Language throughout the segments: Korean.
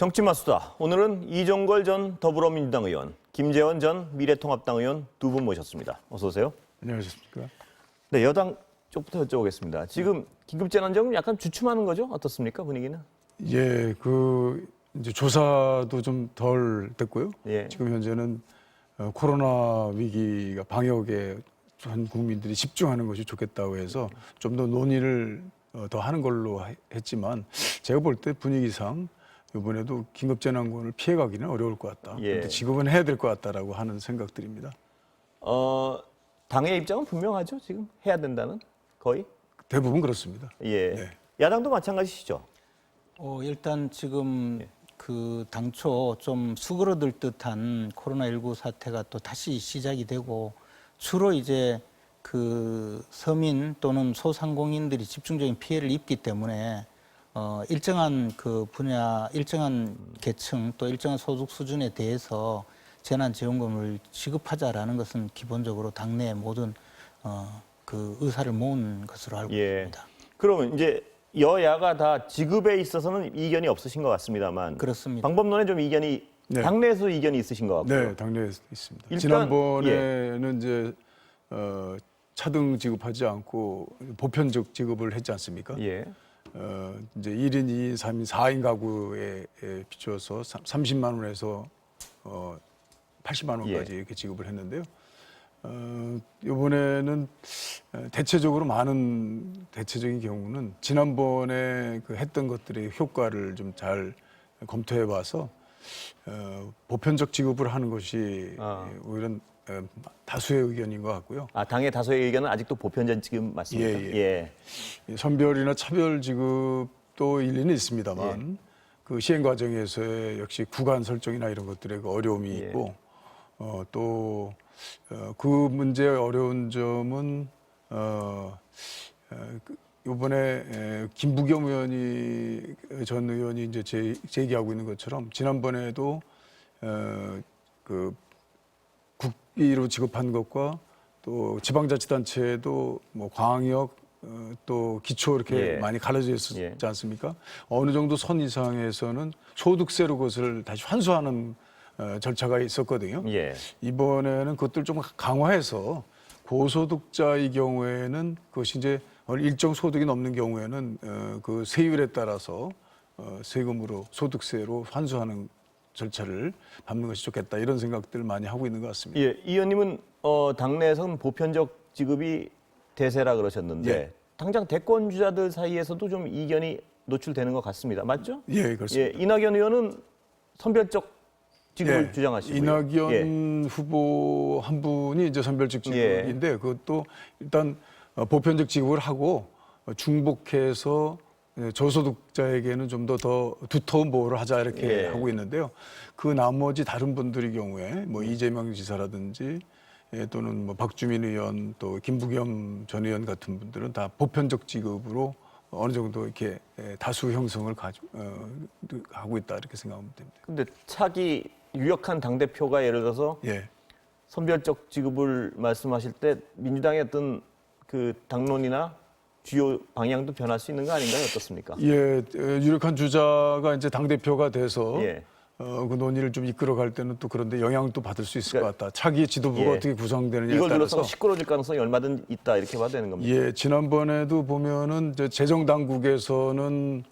정치마수다. 오늘은 이종걸 전 더불어민주당 의원, 김재원 전 미래통합당 의원 두 분 모셨습니다. 어서 오세요. 안녕하십니까. 네, 여당 쪽부터 여쭤보겠습니다. 지금 긴급재난지원금 약간 주춤하는 거죠? 어떻습니까, 분위기는? 예, 이제 조사도 좀 덜 됐고요. 예. 지금 현재는 코로나 위기가 방역에 전 국민들이 집중하는 것이 좋겠다고 해서 좀 더 논의를 더 하는 걸로 했지만 제가 볼 때 분위기상 이번에도 긴급재난권을 피해가기는 어려울 것 같다. 예. 근데 지급은 해야 될 것 같다라고 하는 생각들입니다. 당의 입장은 분명하죠, 지금? 해야 된다는? 거의? 대부분 그렇습니다. 예. 네. 야당도 마찬가지시죠? 일단 지금 예. 당초 좀 수그러들 듯한 코로나19 사태가 또 다시 시작이 되고 주로 이제 서민 또는 소상공인들이 집중적인 피해를 입기 때문에 일정한 분야, 일정한 계층 또 일정한 소득 수준에 대해서 재난지원금을 지급하자라는 것은 기본적으로 당내 모든 의사를 모은 것으로 알고 있습니다. 그러면 이제 여야가 다 지급에 있어서는 이견이 없으신 것 같습니다만 그렇습니다. 방법론에 좀 이견이 네. 당내에서 이견이 있으신 것 같고요. 네, 당내에 있습니다. 일단, 지난번에는 이제 차등 지급하지 않고 보편적 지급을 했지 않습니까? 예. 이제 1인, 2인, 3인, 4인 가구에 비춰서 30만 원에서 80만 원까지 예. 이렇게 지급을 했는데요. 이번에는 대체적으로 많은 대체적인 경우는 지난번에 했던 것들의 효과를 좀 잘 검토해 봐서 보편적 지급을 하는 것이 오히려 다수의 의견인 것 같고요. 당의 다수의 의견은 아직도 보편적 지금 맞습니까? 예. 선별이나 차별 지급도 일리는 있습니다만 그 시행 과정에서의 역시 구간 설정이나 이런 것들의 어려움이 있고 또 그 문제의 어려운 점은 이번에 김부겸 전 의원이 이제 제기하고 있는 것처럼 지난번에도 국비로 지급한 것과 또 지방자치단체도 뭐 광역 또 기초 이렇게 많이 갈라져 있었지 않습니까? 어느 정도 선 이상에서는 소득세로 그것을 다시 환수하는 절차가 있었거든요. 이번에는 그것들 좀 강화해서 고소득자의 경우에는 그것이 이제 일정 소득이 넘는 경우에는 그 세율에 따라서 세금으로 소득세로 환수하는 절차를 밟는 것이 좋겠다 이런 생각들을 많이 하고 있는 것 같습니다. 예, 이 의원님은 당내에서는 보편적 지급이 대세라 그러셨는데 당장 대권 주자들 사이에서도 좀 이견이 노출되는 것 같습니다. 맞죠? 예, 그렇습니다. 이낙연 의원은 선별적 지급을 주장하시고요. 이낙연 후보 한 분이 이제 선별적 지급인데 그것도 일단 보편적 지급을 하고 중복해서 저소득자에게는 좀 더 두터운 보호를 하자 이렇게 하고 있는데요. 그 나머지 다른 분들의 경우에 뭐 이재명 지사라든지 또는 뭐 박주민 의원 또 김부겸 전 의원 같은 분들은 다 보편적 지급으로 어느 정도 이렇게 다수 형성을 하고 있다 이렇게 생각하면 됩니다. 근데 차기 유력한 당대표가 예를 들어서 선별적 지급을 말씀하실 때 민주당의 어떤 그 당론이나 주요 방향도 변할 수 있는 거 아닌가요? 어떻습니까? 예, 유력한 주자가 이제 당대표가 돼서 그 논의를 좀 이끌어갈 때는 또 그런데 영향을 또 받을 수 있을 것 같다. 차기 지도부가 어떻게 구성되느냐에 이걸 따라서 둘러서 시끄러질 가능성이 얼마든 있다 이렇게 봐도 되는 겁니다. 예, 지난번에도 보면은 재정 당국에서는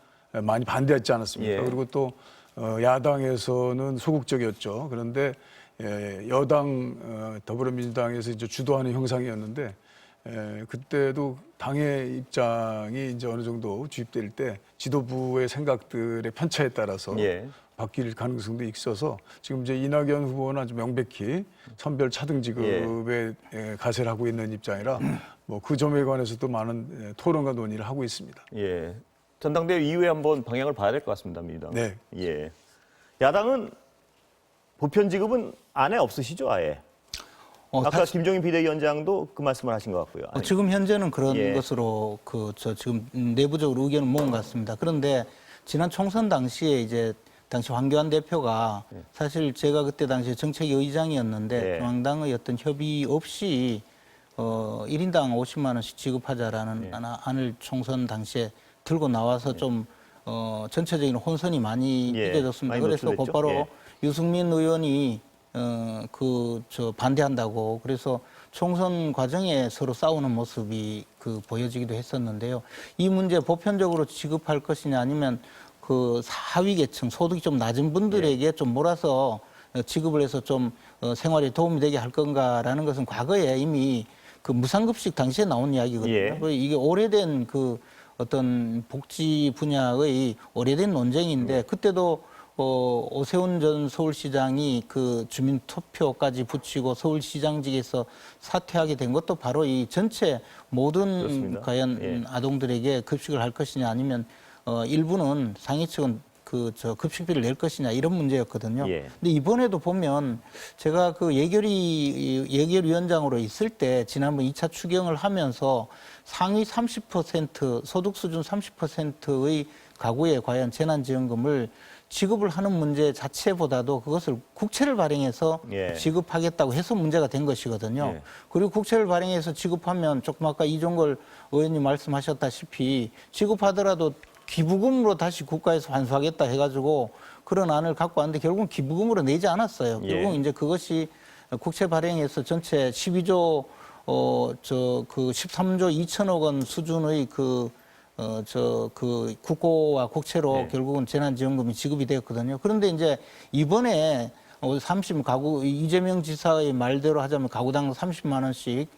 많이 반대했지 않았습니까? 그리고 또 야당에서는 소극적이었죠. 그런데 여당 더불어민주당에서 이제 주도하는 형상이었는데 그때도 당의 입장이 이제 어느 정도 주입될 때 지도부의 생각들의 편차에 따라서 바뀔 가능성도 있어서 지금 이제 이낙연 후보는 아주 명백히 선별 차등 지급에 가세를 하고 있는 입장이라 뭐 그 점에 관해서도 많은 토론과 논의를 하고 있습니다. 전당대회 이후에 한번 방향을 봐야 될 것 같습니다, 민주당. 네. 야당은 보편 지급은 안에 없으시죠, 아예? 아까 김종인 비대위원장도 그 말씀을 하신 것 같고요. 지금 현재는 그런 것으로 지금 내부적으로 의견을 모은 것 같습니다. 그런데 지난 총선 당시에 이제 당시 황교안 대표가 사실 제가 그때 당시에 정책위의장이었는데 중앙당의 어떤 협의 없이 1인당 50만 원씩 지급하자라는 안을 총선 당시에 들고 나와서 좀 전체적인 혼선이 많이 예, 빚어졌습니다. 많이 그래서 노출됐죠? 곧바로 예. 유승민 의원이 반대한다고 그래서 총선 과정에 서로 싸우는 모습이 보여지기도 했었는데요. 이 문제 보편적으로 지급할 것이냐 아니면 그 하위 계층 소득이 좀 낮은 분들에게 좀 몰아서 지급을 해서 좀 생활에 도움이 되게 할 건가라는 것은 과거에 이미 그 무상급식 당시에 나온 이야기거든요. 예. 이게 오래된 어떤 복지 분야의 오래된 논쟁인데 그때도 오세훈 전 서울시장이 그 주민투표까지 붙이고 서울시장직에서 사퇴하게 된 것도 바로 이 전체 모든 그렇습니다. 과연 예. 아동들에게 급식을 할 것이냐 아니면 일부는 상위 측은 급식비를 낼 것이냐 이런 문제였거든요. 예. 근데 이번에도 보면 제가 예결위원장으로 있을 때 지난번 2차 추경을 하면서 상위 30% 소득 수준 30%의 가구에 과연 재난지원금을 지급을 하는 문제 자체보다도 그것을 국채를 발행해서 예. 지급하겠다고 해서 문제가 된 것이거든요. 예. 그리고 국채를 발행해서 지급하면 조금 아까 이종걸 의원님 말씀하셨다시피 지급하더라도 기부금으로 다시 국가에서 환수하겠다 해가지고 그런 안을 갖고 왔는데 결국은 기부금으로 내지 않았어요. 예. 결국 이제 그것이 국채 발행해서 전체 12조 13조 2천억 원 수준의 국고와 국채로 네. 결국은 재난지원금이 지급이 되었거든요. 그런데 이제 이번에 30가구 이재명 지사의 말대로 하자면 가구당 30만 원씩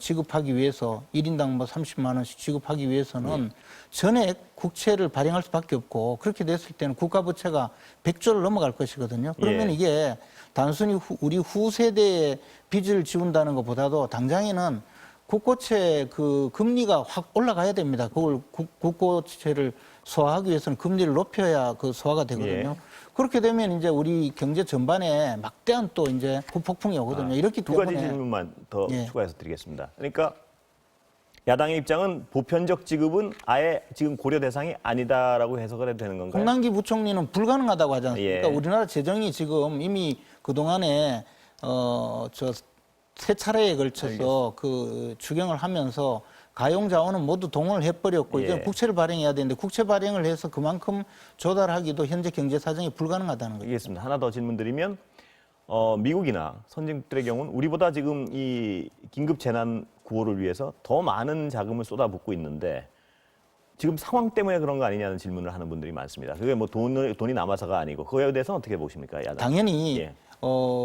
지급하기 위해서 1인당 뭐 30만 원씩 지급하기 위해서는 전액 국채를 발행할 수밖에 없고 그렇게 됐을 때는 국가 부채가 100조를 넘어갈 것이거든요. 그러면 예. 이게 단순히 우리 후세대의 빚을 지운다는 것보다도 당장에는 국고채 금리가 확 올라가야 됩니다. 그걸 국고채를 소화하기 위해서는 금리를 높여야 소화가 되거든요. 예. 그렇게 되면 이제 우리 경제 전반에 막대한 또 이제 후폭풍이 오거든요. 이렇기 두 때문에 가지 질문만 더 예. 추가해서 드리겠습니다. 그러니까 야당의 입장은 보편적 지급은 아예 지금 고려 대상이 아니다라고 해석을 해도 되는 건가요? 홍남기 부총리는 불가능하다고 하지 않습니까? 예. 우리나라 재정이 지금 이미 그동안에 세 차례에 걸쳐서 추경을 하면서 가용 자원은 모두 동원을 해버렸고 예. 이제 국채를 발행해야 되는데 국채 발행을 해서 그만큼 조달하기도 현재 경제 사정이 불가능하다는 거죠. 알겠습니다. 하나 더 질문 드리면 미국이나 선진국들의 경우는 우리보다 지금 이 긴급 재난 구호를 위해서 더 많은 자금을 쏟아붓고 있는데 지금 상황 때문에 그런 거 아니냐는 질문을 하는 분들이 많습니다. 그게 뭐 돈이 남아서가 아니고 그거에 대해서는 어떻게 보십니까? 야당? 당연히 예.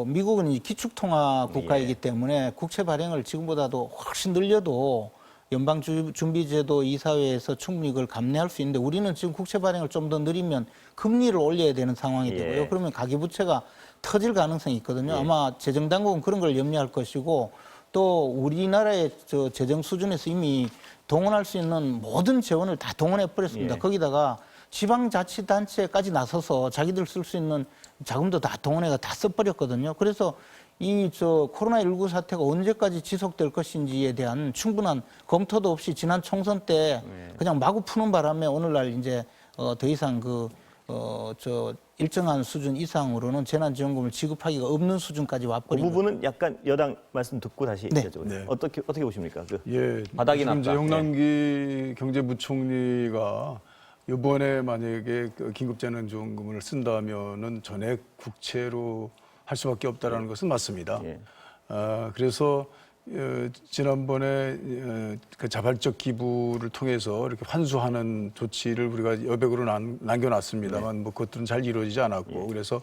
미국은 기축통화 국가이기 때문에 국채 발행을 지금보다도 훨씬 늘려도 연방준비제도 이사회에서 충분히 그걸 감내할 수 있는데 우리는 지금 국채 발행을 좀 더 늘리면 금리를 올려야 되는 상황이 되고요. 예. 그러면 가계부채가 터질 가능성이 있거든요. 예. 아마 재정당국은 그런 걸 염려할 것이고 또 우리나라의 재정 수준에서 이미 동원할 수 있는 모든 재원을 다 동원해 버렸습니다. 예. 거기다가 지방자치단체까지 나서서 자기들 쓸 수 있는 자금도 다 동원해가 다 써버렸거든요. 그래서 코로나19 사태가 언제까지 지속될 것인지에 대한 충분한 검토도 없이 지난 총선 때 그냥 마구 푸는 바람에 오늘날 이제 더 이상 일정한 수준 이상으로는 재난지원금을 지급하기가 없는 수준까지 그 와버린 거죠. 부분은 약간 여당 말씀 듣고 다시 네. 여쭤보죠. 네. 어떻게 보십니까? 예, 바닥이 지금 났다. 이제 홍남기 경제부총리가 이번에 만약에 긴급재난지원금을 쓴다면은 전액 국채로 할 수밖에 없다라는 것은 맞습니다. 예. 그래서 지난번에 그 자발적 기부를 통해서 이렇게 환수하는 조치를 우리가 여백으로 남겨놨습니다만 뭐 그것들은 잘 이루어지지 않았고 그래서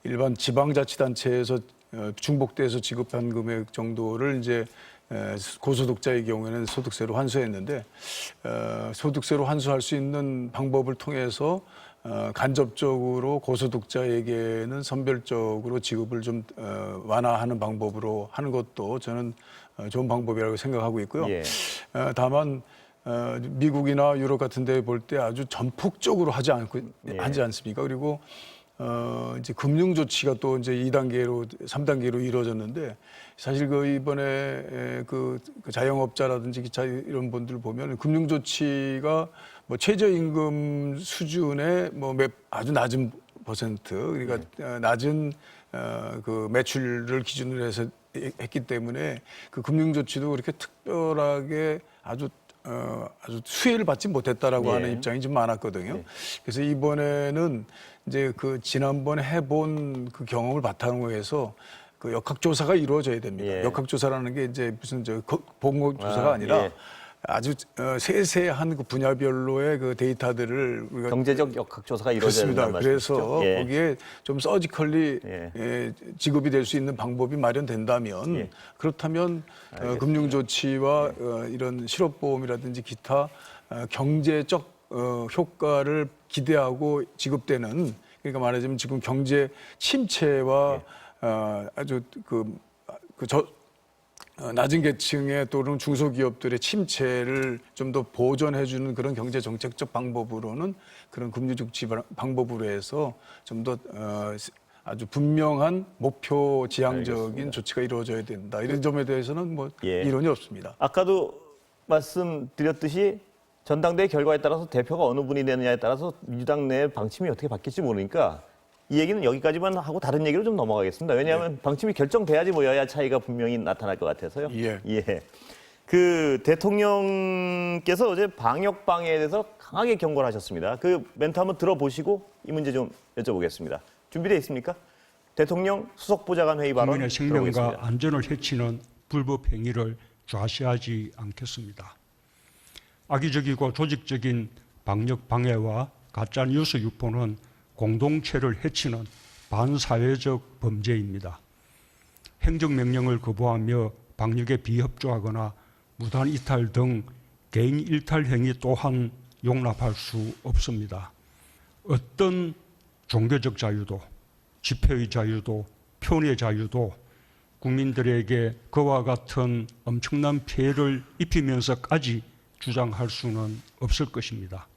일반 지방자치단체에서 중복돼서 지급한 금액 정도를 이제 고소득자의 경우에는 소득세로 환수했는데 소득세로 환수할 수 있는 방법을 통해서 간접적으로 고소득자에게는 선별적으로 지급을 좀 완화하는 방법으로 하는 것도 저는 좋은 방법이라고 생각하고 있고요. 예. 다만 미국이나 유럽 같은 데 볼 때 아주 전폭적으로 하지 않습니까? 그리고 이제 금융 조치가 또 이제 2단계로 3단계로 이루어졌는데 사실 이번에 그 자영업자라든지 기타 이런 분들 보면 금융 조치가 뭐 최저임금 수준의 아주 낮은 퍼센트 그러니까 낮은 그 매출을 기준으로 해서 했기 때문에 그 금융 조치도 그렇게 특별하게 아주 아주 수혜를 받지 못했다라고 예. 하는 입장이 좀 많았거든요. 그래서 이번에는 이제 그 지난번에 해본 그 경험을 바탕으로 해서 그 역학조사가 이루어져야 됩니다. 예. 역학조사라는 게 이제 무슨 보건조사가 아니라 예. 아주 세세한 그 분야별로의 그 데이터들을 우리가 경제적 역학조사가 이루어져야 그렇습니다. 된다는 그래서 말씀이시죠? 예. 거기에 좀 서지컬리 예. 지급이 될 수 있는 방법이 마련된다면 예. 그렇다면 금융조치와 이런 실업보험이라든지 기타 경제적 효과를 기대하고 지급되는 그러니까 말하자면 지금 경제 침체와 아주 낮은 계층의 또는 중소기업들의 침체를 좀 더 보전해주는 그런 경제 정책적 방법으로는 그런 금융조치 방법으로 해서 좀 더 아주 분명한 목표 지향적인 알겠습니다. 조치가 이루어져야 된다. 이런 점에 대해서는 뭐 예. 이론이 없습니다. 아까도 말씀드렸듯이 전당대회 결과에 따라서 대표가 어느 분이 되느냐에 따라서 민주당 내 방침이 어떻게 바뀔지 모르니까 이 얘기는 여기까지만 하고 다른 얘기로 좀 넘어가겠습니다. 왜냐하면 방침이 결정돼야지 뭐 여야 차이가 분명히 나타날 것 같아서요. 예. 그 대통령께서 어제 방역 방해에 대해서 강하게 경고를 하셨습니다. 그 멘트 한번 들어보시고 이 문제 좀 여쭤보겠습니다. 준비되어 있습니까? 대통령 수석보좌관 회의 발언 국민의 생명과 들어보겠습니다. 안전을 해치는 불법 행위를 좌시하지 않겠습니다. 악의적이고 조직적인 방역 방해와 가짜 뉴스 유포는 공동체를 해치는 반사회적 범죄입니다. 행정명령을 거부하며 방역에 비협조하거나 무단 이탈 등 개인 일탈 행위 또한 용납할 수 없습니다. 어떤 종교적 자유도, 집회의 자유도, 표현의 자유도 국민들에게 그와 같은 엄청난 피해를 입히면서까지 주장할 수는 없을 것입니다.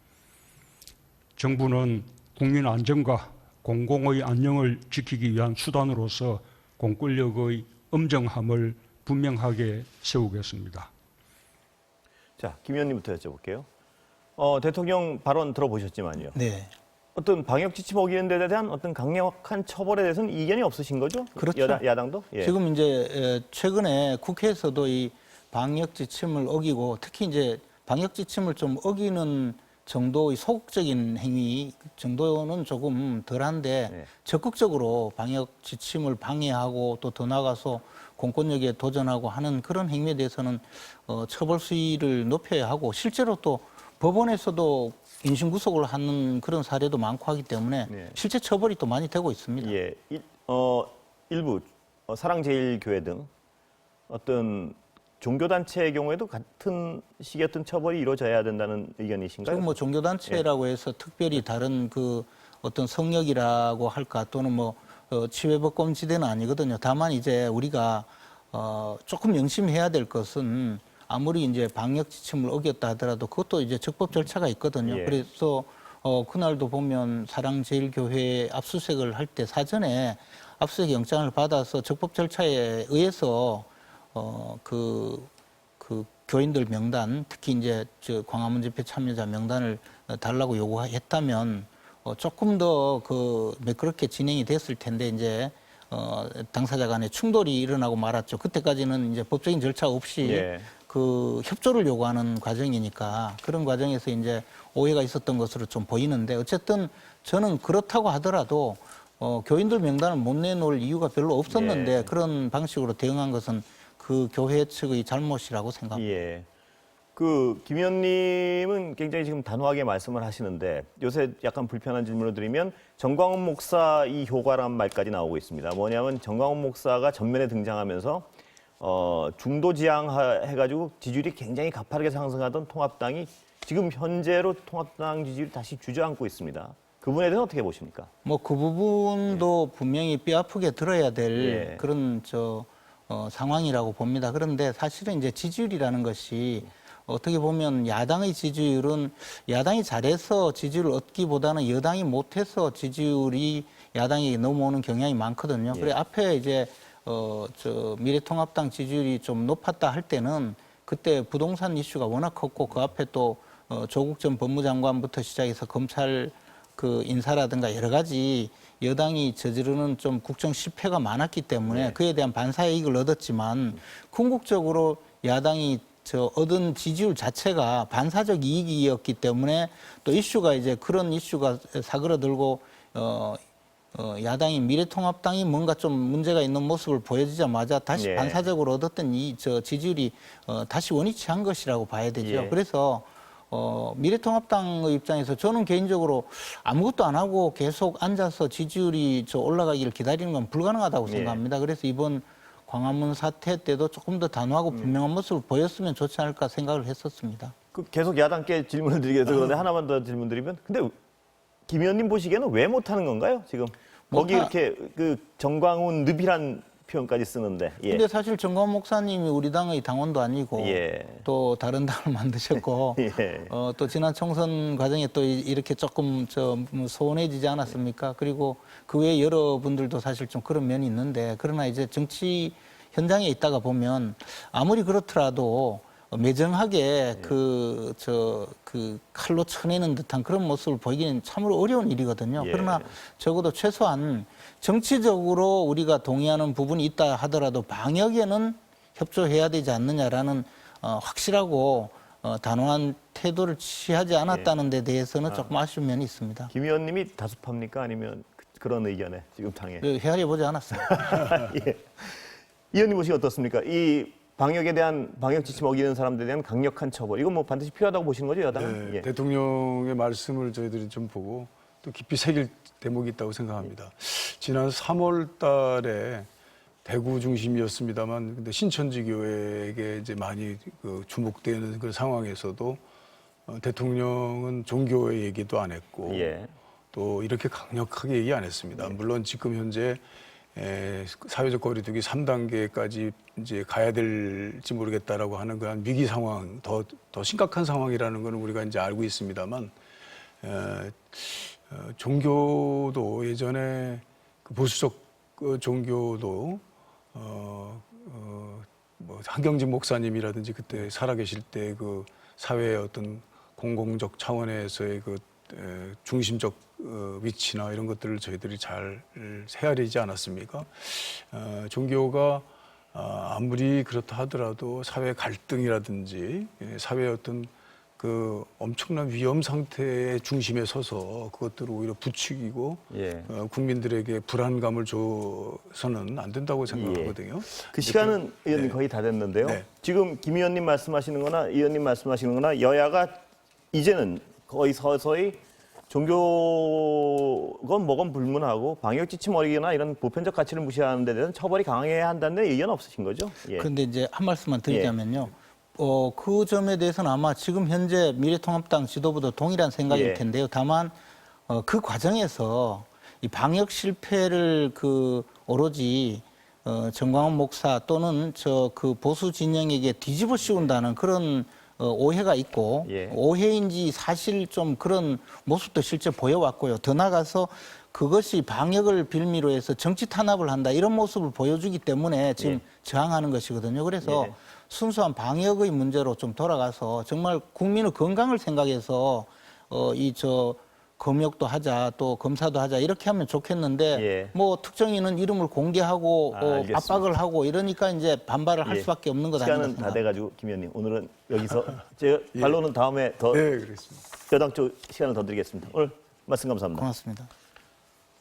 정부는 국민 안전과 공공의 안녕을 지키기 위한 수단으로서 공권력의 엄정함을 분명하게 세우겠습니다. 자, 김 의원님부터 여쭤볼게요. 대통령 발언 들어보셨지만요. 네. 어떤 방역 지침 어기는 데 대한 어떤 강력한 처벌에 대해서는 이견이 없으신 거죠? 그렇죠. 야당도? 예. 지금 이제 최근에 국회에서도 이 방역 지침을 어기고 특히 이제 방역 지침을 좀 어기는 정도의 소극적인 행위 정도는 조금 덜한데 네. 적극적으로 방역 지침을 방해하고 또 더 나아가서 공권력에 도전하고 하는 그런 행위에 대해서는 처벌 수위를 높여야 하고 실제로 또 법원에서도 인신구속을 하는 그런 사례도 많고 하기 때문에 네. 실제 처벌이 또 많이 되고 있습니다. 예. 일부 사랑제일교회 등 어떤 종교단체의 경우에도 같은 식의 어떤 처벌이 이루어져야 된다는 의견이신가요? 지금 뭐 종교단체라고 해서 특별히 다른 그 어떤 성역이라고 할까 또는 뭐 치외법검지대는 아니거든요. 다만 이제 우리가 조금 명심해야 될 것은 아무리 이제 방역 지침을 어겼다 하더라도 그것도 이제 적법 절차가 있거든요. 예. 그래서 그날도 보면 사랑제일교회 압수수색을 할 때 사전에 압수수색 영장을 받아서 적법 절차에 의해서 그 교인들 명단, 특히 이제 광화문 집회 참여자 명단을 달라고 요구했다면 조금 더 매끄럽게 진행이 됐을 텐데 이제 당사자 간에 충돌이 일어나고 말았죠. 그때까지는 이제 법적인 절차 없이 예. 그 협조를 요구하는 과정이니까 그런 과정에서 이제 오해가 있었던 것으로 좀 보이는데 어쨌든 저는 그렇다고 하더라도 교인들 명단을 못 내놓을 이유가 별로 없었는데 예. 그런 방식으로 대응한 것은 그 교회 측의 잘못이라고 생각합니다. 예. 김 의원님은 굉장히 지금 단호하게 말씀을 하시는데 요새 약간 불편한 질문을 드리면 정광훈 목사 이 효과란 말까지 나오고 있습니다. 뭐냐면 정광훈 목사가 전면에 등장하면서 중도 지향해가지고 지지율이 굉장히 가파르게 상승하던 통합당이 지금 현재로 통합당 지지율이 다시 주저앉고 있습니다. 그 부분에 대해서 어떻게 보십니까? 뭐 그 부분도 분명히 뼈아프게 들어야 될 예. 그런 상황이라고 봅니다. 그런데 사실은 이제 지지율이라는 것이 어떻게 보면 야당의 지지율은 야당이 잘해서 지지율을 얻기보다는 여당이 못해서 지지율이 야당에게 넘어오는 경향이 많거든요. 예. 그래 앞에 이제 미래통합당 지지율이 좀 높았다 할 때는 그때 부동산 이슈가 워낙 컸고 그 앞에 또 조국 전 법무장관부터 시작해서 검찰 인사라든가 여러 가지 여당이 저지르는 좀 국정 실패가 많았기 때문에 네. 그에 대한 반사이익을 얻었지만 궁극적으로 야당이 얻은 지지율 자체가 반사적 이익이었기 때문에 또 이슈가 이제 그런 이슈가 사그러들고 야당이 미래통합당이 뭔가 좀 문제가 있는 모습을 보여주자마자 다시 예. 반사적으로 얻었던 지지율이 다시 원위치한 것이라고 봐야 되죠. 예. 그래서 미래통합당의 입장에서 저는 개인적으로 아무것도 안 하고 계속 앉아서 지지율이 올라가기를 기다리는 건 불가능하다고 예. 생각합니다. 그래서 이번 광화문 사태 때도 조금 더 단호하고 분명한 모습을 보였으면 좋지 않을까 생각을 했었습니다. 계속 야당께 질문을 드리게 돼서 그런데 하나만 더 질문드리면, 근데 김 의원님 보시기에는 왜 못하는 건가요, 지금? 거기 이렇게 정광훈 늪이란 표현까지 쓰는데. 예. 근데 사실 정광훈 목사님이 우리 당의 당원도 아니고 예. 또 다른 당을 만드셨고 예. 또 지난 총선 과정에 또 이렇게 조금 소원해지지 않았습니까? 그리고 그 외에 여러분들도 사실 좀 그런 면이 있는데, 그러나 이제 정치 현장에 있다가 보면 아무리 그렇더라도 매정하게 그 칼로 쳐내는 듯한 그런 모습을 보이기는 참으로 어려운 일이거든요. 예. 그러나 적어도 최소한 정치적으로 우리가 동의하는 부분이 있다 하더라도 방역에는 협조해야 되지 않느냐라는 확실하고 단호한 태도를 취하지 않았다는 데 대해서는 조금 아쉬운 면이 있습니다. 김 의원님이 다수파입니까? 아니면 그런 의견에 지금 당에? 헤아려 보지 않았어요. 예. 이 의원님 보시기 어떻습니까? 이 방역에 대한 방역 지침 어기는 사람들에 대한 강력한 처벌, 이건 뭐 반드시 필요하다고 보시는 거죠, 여당은? 네, 예. 대통령의 말씀을 저희들이 좀 보고 또 깊이 새길 대목이 있다고 생각합니다. 지난 3월 달에 대구 중심이었습니다만, 근데 신천지 교회에게 이제 많이 주목되는 그 상황에서도 대통령은 종교의 얘기도 안 했고 예. 또 이렇게 강력하게 얘기 안 했습니다. 물론 지금 현재 사회적 거리두기 3단계까지 이제 가야 될지 모르겠다라고 하는 그런 위기 상황, 더 심각한 상황이라는 것은 우리가 이제 알고 있습니다만, 종교도 예전에 그 보수적 종교도 뭐 한경진 목사님이라든지 그때 살아계실 때 그 사회의 어떤 공공적 차원에서의 그 중심적 위치나 이런 것들을 저희들이 잘 헤아리지 않았습니까? 종교가 아무리 그렇다 하더라도 사회 갈등이라든지 사회의 어떤 그 엄청난 위험 상태의 중심에 서서 그것들을 오히려 부추기고 예. 국민들에게 불안감을 줘서는 안 된다고 생각하거든요. 그 시간은 의원님 거의 다 됐는데요. 네. 지금 김 의원님 말씀하시는 거나 이 의원님 말씀하시는 거나 여야가 이제는 거의 서서히 종교건 뭐건 불문하고 방역 지침 어기거나 이런 보편적 가치를 무시하는 데 대해서는 처벌이 강해야 한다는 의견 없으신 거죠? 예. 그런데 이제 한 말씀만 드리자면요. 그 점에 대해서는 아마 지금 현재 미래통합당 지도부도 동일한 생각일 예. 텐데요. 다만 그 과정에서 이 방역 실패를 오로지 정광훈 목사 또는 그 보수 진영에게 뒤집어 씌운다는 그런 오해가 있고, 예. 오해인지 사실 좀 그런 모습도 실제 보여왔고요. 더 나아가서 그것이 방역을 빌미로 해서 정치 탄압을 한다 이런 모습을 보여주기 때문에 지금 예. 저항하는 것이거든요. 그래서 예. 순수한 방역의 문제로 좀 돌아가서 정말 국민의 건강을 생각해서 검역도 하자 또 검사도 하자 이렇게 하면 좋겠는데 예. 뭐 특정인은 이름을 공개하고 알겠습니다. 압박을 하고 이러니까 이제 반발을 할 예. 수밖에 없는 것 아닌가 시간은 다 생각합니다. 돼가지고 김 의원님 오늘은 여기서 제가 반론은 다음에 더 네, 그렇습니다. 여당 쪽 시간을 더 드리겠습니다. 오늘 말씀 감사합니다. 고맙습니다.